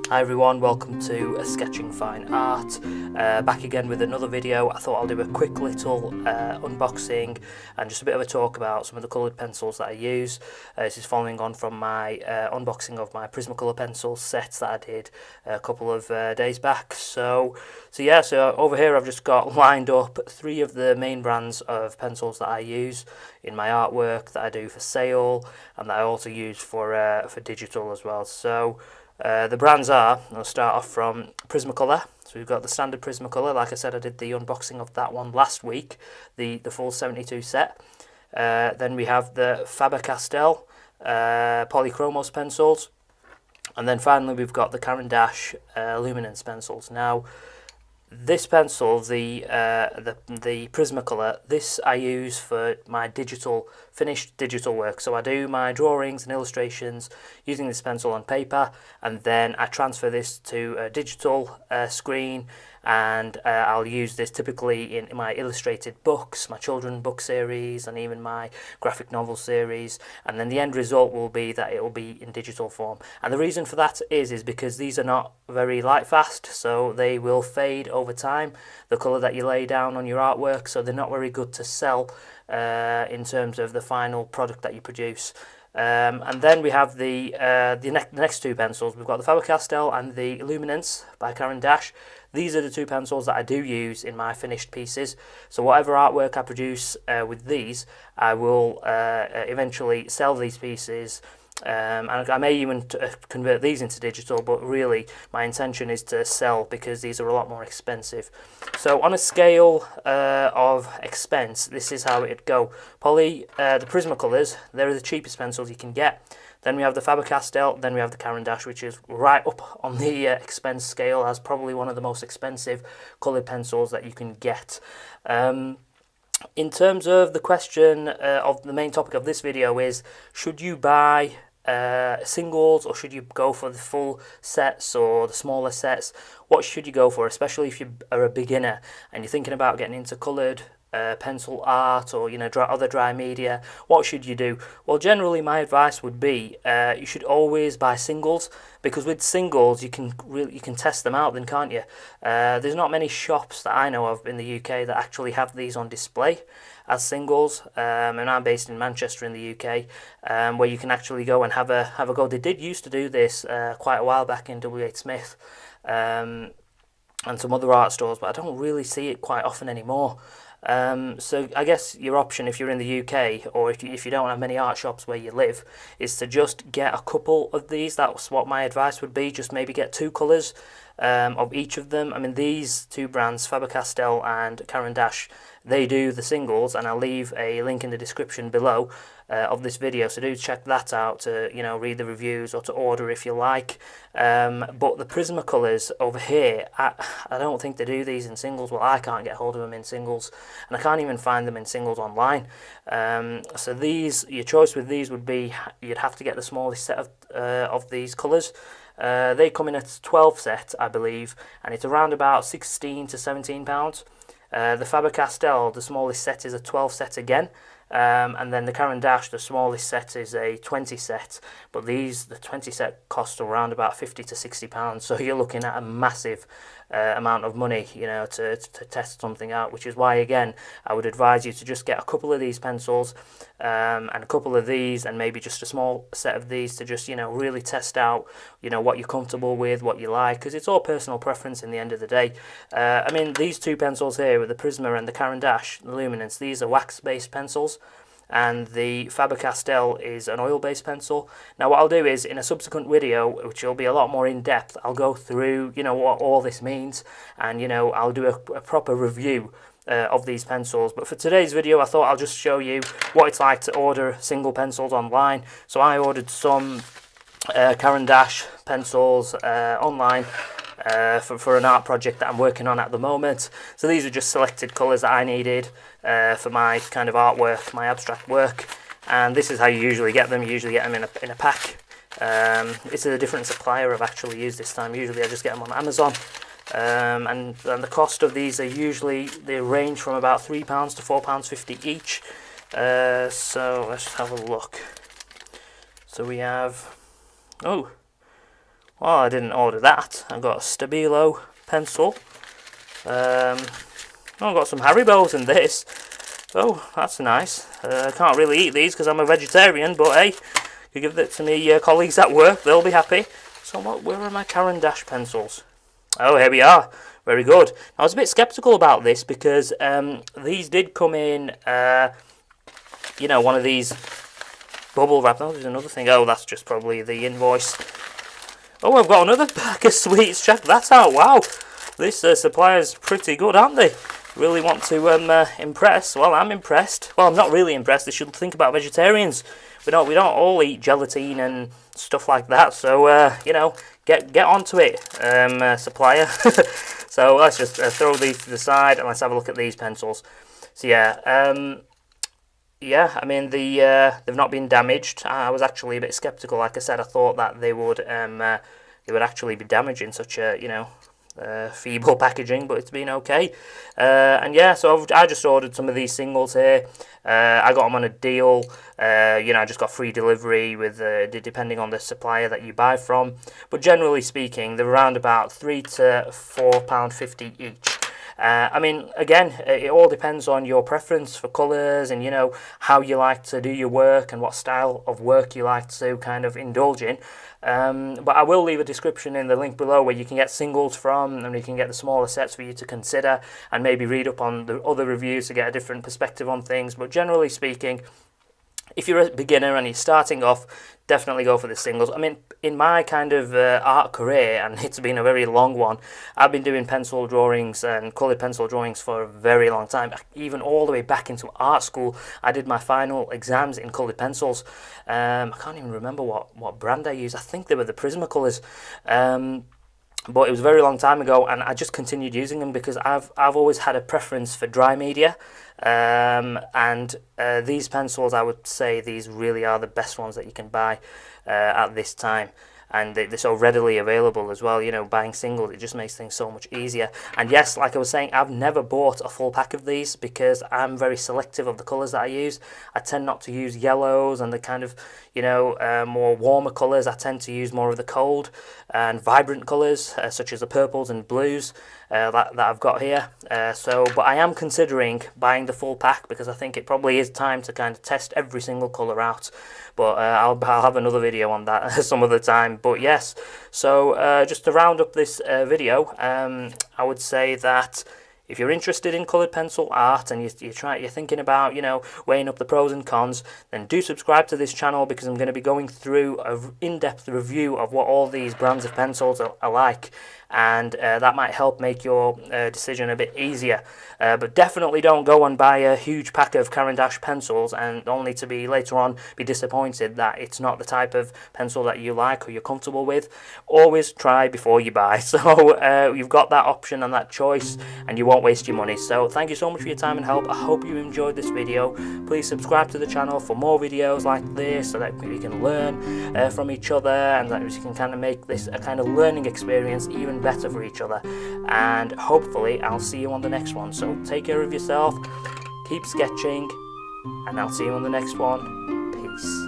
Hi everyone, welcome to Sketching Fine Art. Back again with another video. I thought I'll do a quick little unboxing and just a bit of a talk about some of the coloured pencils that I use. This is following on from my unboxing of my Prismacolor pencil sets that I did a couple of days back. So over here I've just got lined up 3 of the main brands of pencils that I use in my artwork, that I do for sale, and that I also use for digital as well. So the brands are, I'll start off from Prismacolor. So we've got the standard Prismacolor. Like I said, I did the unboxing of that one last week, the full 72 set. Then we have the Faber-Castell Polychromos pencils. And then finally we've got the Caran D'ache luminance pencils. Now, this pencil, the Prismacolor, this I use for my finished digital work. So I do my drawings and illustrations using this pencil on paper, and then I transfer this to a digital screen, and I'll use this typically in my illustrated books, my children's book series, and even my graphic novel series. And then the end result will be that it will be in digital form. And the reason for that is because these are not very light fast, so they will fade over time, the colour that you lay down on your artwork, so they're not very good to sell in terms of the final product that you produce. And then we have the next 2 pencils. We've got the Faber-Castell and the Luminance by Caran D'ache. These are the 2 pencils that I do use in my finished pieces. So whatever artwork I produce with these, I will eventually sell these pieces. And I may even convert these into digital, but really my intention is to sell because these are a lot more expensive. So on a scale of expense, this is how it'd go. The Prismacolors, they're the cheapest pencils you can get. Then we have the Faber-Castell, then we have the Caran D'ache, which is right up on the expense scale as probably one of the most expensive coloured pencils that you can get. In terms of the question of the main topic of this video is, should you buy singles or should you go for the full sets or the smaller sets? What should you go for, especially if you are a beginner and you're thinking about getting into coloured pencil art or other dry media? What should you do? Well, generally my advice would be you should always buy singles, because with singles you can test them out then, can't you? There's not many shops that I know of in the UK that actually have these on display as singles, and I'm based in Manchester in the UK, where you can actually go and have a go. They did used to do this quite a while back in W.H. Smith and some other art stores, but I don't really see it quite often anymore. So I guess your option, if you're in the UK or if you don't have many art shops where you live, is to just get a couple of these. That's what my advice would be. Just maybe get 2 colours of each of them. I mean, these 2 brands, Faber-Castell and Caran D'ache, they do the singles, and I'll leave a link in the description below of this video, so do check that out to read the reviews or to order if you like. But the Prismacolors over here, I don't think they do these in singles. Well, I can't get hold of them in singles, and I can't even find them in singles online. So your choice with these would be you'd have to get the smallest set of these colours. They come in at 12 set, I believe, and it's around about £16 to £17. The Faber-Castell, the smallest set, is a 12 set again, and then the Caran D'ache, the smallest set, is a 20 set, but the 20 set cost around about £50 to £60, so you're looking at a massive amount of money, to test something out, which is why, again, I would advise you to just get a couple of these pencils and a couple of these, and maybe just a small set of these to just really test out what you're comfortable with, what you like, because it's all personal preference in the end of the day. I mean, these 2 pencils here with the Prisma and the Caran D'ache, the Luminance, these are wax based pencils, and the Faber-Castell is an oil-based pencil. Now what I'll do is, in a subsequent video, which will be a lot more in-depth, I'll go through what all this means, and I'll do a proper review of these pencils. But for today's video, I thought I'll just show you what it's like to order single pencils online. So I ordered some Caran D'ache pencils online for an art project that I'm working on at the moment. So these are just selected colours that I needed for my kind of artwork, my abstract work, and this is how you usually get them. You usually get them in a pack. It's a different supplier I've actually used this time. Usually I just get them on Amazon, and the cost of these they range from about £3 to £4.50 each. So let's have a look. So we have Well, I didn't order that. I got a Stabilo pencil. I've got some Haribos in this. Oh, that's nice. I can't really eat these because I'm a vegetarian, but hey, you give it to me colleagues at work, they'll be happy. So where are my Caran D'ache pencils? Oh, here we are. Very good. I was a bit sceptical about this because these did come in, you know, one of these bubble wrap. Oh, there's another thing. Oh, that's just probably the invoice. Oh, I've got another pack of sweets. Check that out. Wow. This supplier's pretty good, aren't they? Really want to impress. Well, I'm impressed. Well, I'm not really impressed. They should think about vegetarians. We don't all eat gelatine and stuff like that. So you know, get onto it, supplier. So let's just throw these to the side and let's have a look at these pencils. So yeah, yeah. I mean they've not been damaged. I was actually a bit skeptical. Like I said, I thought that they would actually be damaged in such a, you know, feeble packaging, but it's been okay. And yeah, so I just ordered some of these singles here. I got them on a deal. You know, I just got free delivery with depending on the supplier that you buy from. But generally speaking, they're around about £3 to £4.50 each. I mean, again, it all depends on your preference for colours and, you know, how you like to do your work and what style of work you like to kind of indulge in. But I will leave a description in the link below where you can get singles from, and you can get the smaller sets for you to consider and maybe read up on the other reviews to get a different perspective on things. But generally speaking, if you're a beginner and you're starting off, definitely go for the singles. I mean, in my kind of art career, and it's been a very long one, I've been doing pencil drawings and coloured pencil drawings for a very long time. Even all the way back into art school, I did my final exams in coloured pencils. I can't even remember what brand I used. I think they were the Prismacolors. But it was a very long time ago, and I just continued using them because I've always had a preference for dry media. And these pencils, I would say these really are the best ones that you can buy at this time. And they're so readily available as well. You know, buying singles, it just makes things so much easier. And yes, like I was saying, I've never bought a full pack of these because I'm very selective of the colours that I use. I tend not to use yellows and the kind of, you know, more warmer colours. I tend to use more of the cold and vibrant colours, such as the purples and blues that I've got here. But I am considering buying the full pack because I think it probably is time to kind of test every single colour out. But I'll have another video on that some other time. But yes, so just to round up this video, I would say that if you're interested in coloured pencil art and you're thinking about, you know, weighing up the pros and cons, then do subscribe to this channel because I'm going to be going through an in-depth review of what all these brands of pencils are like, and that might help make your decision a bit easier. But definitely don't go and buy a huge pack of Caran D'ache pencils and only to be later on be disappointed that it's not the type of pencil that you like or you're comfortable with. Always try before you buy. So you've got that option and that choice, and you won't waste your money. So thank you so much for your time and help. I hope you enjoyed this video. Please subscribe to the channel for more videos like this so that we can learn from each other, and that we can kind of make this a kind of learning experience even better for each other. And hopefully I'll see you on the next one. So take care of yourself, keep sketching, and I'll see you on the next one. Peace.